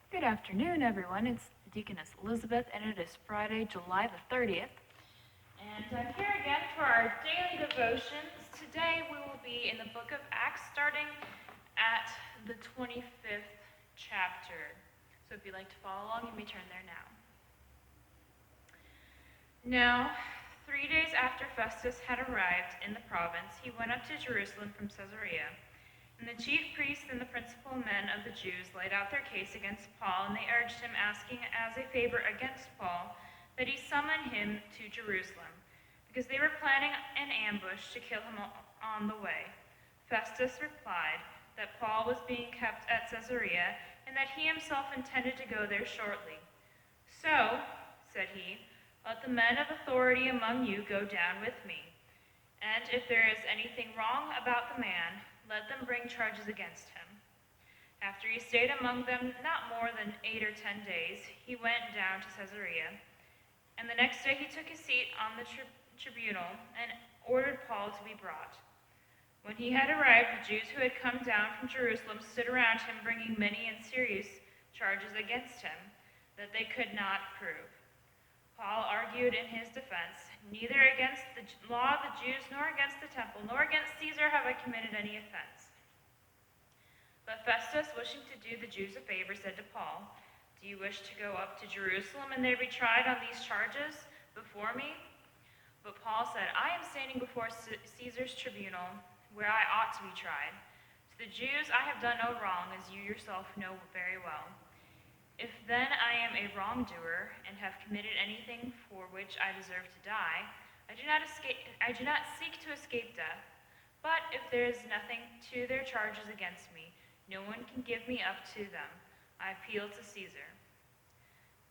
Good afternoon, everyone. It's Deaconess Elizabeth, and it is Friday, July the 30th. And I'm here again for our daily devotions. Today we will be in the book of Acts, starting at the 25th chapter. So if you'd like to follow along, you may turn there now. Now, 3 days after Festus had arrived in the province, he went up to Jerusalem from Caesarea. And the chief priests and the principal men of the Jews laid out their case against Paul, and they urged him, asking as a favor against Paul that he summon him to Jerusalem, because they were planning an ambush to kill him on the way. Festus replied that Paul was being kept at Caesarea, and that he himself intended to go there shortly. So, said he, let the men of authority among you go down with me, and if there is anything wrong about the man, let them bring charges against him. After he stayed among them not more than 8 or 10 days, he went down to Caesarea. And the next day he took his seat on the tribunal and ordered Paul to be brought. When he had arrived, the Jews who had come down from Jerusalem stood around him, bringing many and serious charges against him that they could not prove. Paul argued in his defense, neither against the law of the Jews, nor against the temple, nor against Caesar have I committed any offense. But Festus, wishing to do the Jews a favor, said to Paul, do you wish to go up to Jerusalem and there be tried on these charges before me? But Paul said, I am standing before Caesar's tribunal, where I ought to be tried. To the Jews I have done no wrong, as you yourself know very well. If then I am a wrongdoer and have committed anything for which I deserve to die, I do not seek to escape death. But if there is nothing to their charges against me, no one can give me up to them. I appeal to Caesar.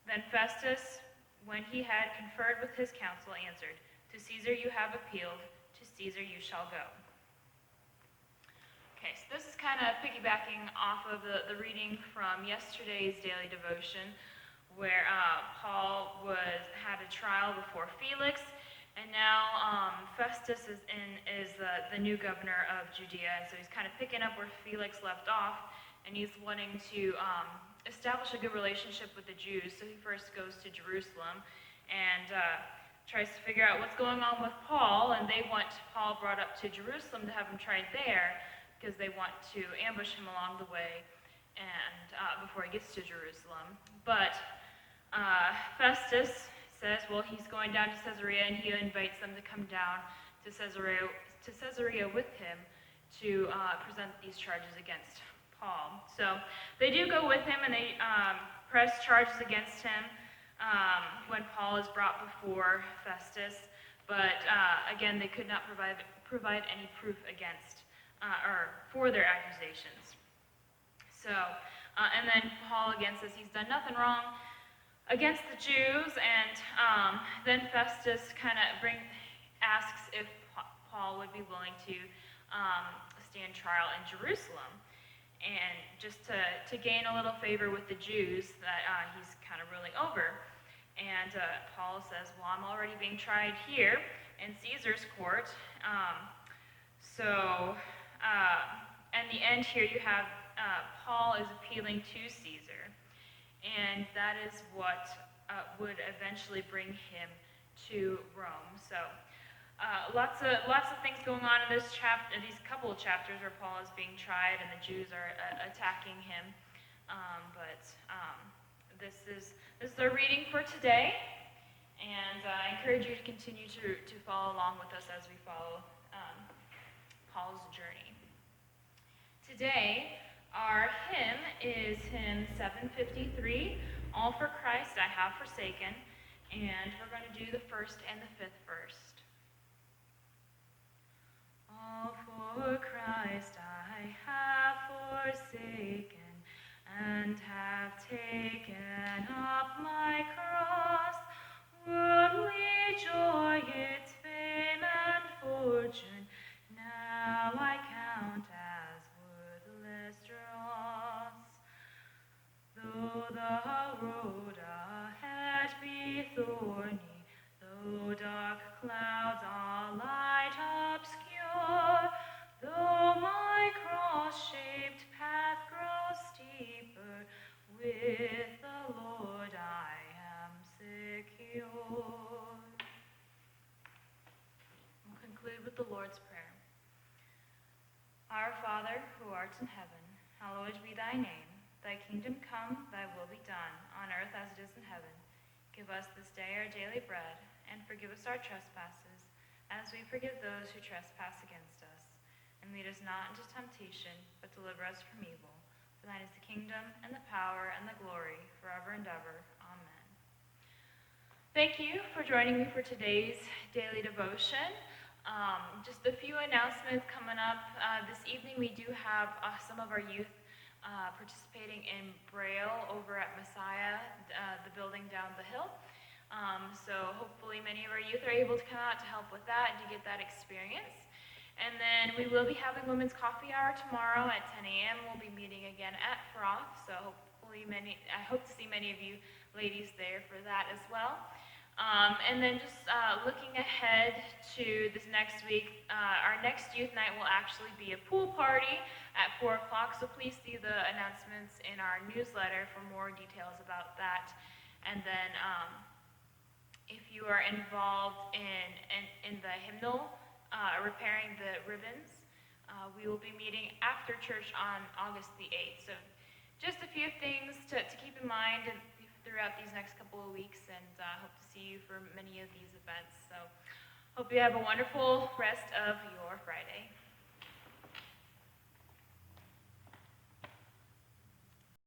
Then Festus, when he had conferred with his council, answered, to Caesar you have appealed, to Caesar you shall go. Okay, so this is kind of piggybacking off of the reading from yesterday's daily devotion, where Paul had a trial before Felix, and now Festus is the new governor of Judea, so he's kind of picking up where Felix left off, and he's wanting to establish a good relationship with the Jews. So he first goes to Jerusalem and tries to figure out what's going on with Paul, and they want Paul brought up to Jerusalem to have him tried there, because they want to ambush him along the way and before he gets to Jerusalem. But Festus says, well, he's going down to Caesarea, and he invites them to come down to Caesarea with him to present these charges against Paul. So they do go with him, and they press charges against him when Paul is brought before Festus. But again, they could not provide any proof against or for their accusations. So, and then Paul again says he's done nothing wrong against the Jews, and then Festus kind of asks if Paul would be willing to stand trial in Jerusalem, and just to gain a little favor with the Jews that he's kind of ruling over. And Paul says, well, I'm already being tried here in Caesar's court, in the end here you have Paul is appealing to Caesar, and that is what would eventually bring him to Rome. So lots of things going on in this chapter, these couple of chapters where Paul is being tried and the Jews are attacking him. This is our reading for today, and I encourage you to continue to follow along with us as we follow Paul's journey. Today, our hymn is hymn 753, All for Christ I Have Forsaken, and we're going to do the first and the fifth verse. All for Christ I have forsaken, and have taken up my cross, worldly joy, its fame and fortune, now I count as worthless dross. Though the road ahead be thorny, though dark clouds our light obscure, though my cross-shaped path grows steeper with with the Lord's Prayer. Our Father, who art in heaven, hallowed be thy name. Thy kingdom come, thy will be done, on earth as it is in heaven. Give us this day our daily bread, and forgive us our trespasses, as we forgive those who trespass against us. And lead us not into temptation, but deliver us from evil. For thine is the kingdom, and the power, and the glory, forever and ever. Amen. Thank you for joining me for today's daily devotion. Just a few announcements coming up. This evening we do have some of our youth participating in Braille over at Messiah, the building down the hill. So hopefully many of our youth are able to come out to help with that and to get that experience. And then we will be having women's coffee hour tomorrow at 10 a.m. We'll be meeting again at Froth, so hopefully I hope to see many of you ladies there for that as well. And then just looking ahead to this next week, our next youth night will actually be a pool party at 4 o'clock, so please see the announcements in our newsletter for more details about that. And then if you are involved in the hymnal, repairing the ribbons, we will be meeting after church on August the 8th. So just a few things to keep in mind throughout these next couple of weeks, and hope to see you for many of these events. So hope you have a wonderful rest of your Friday.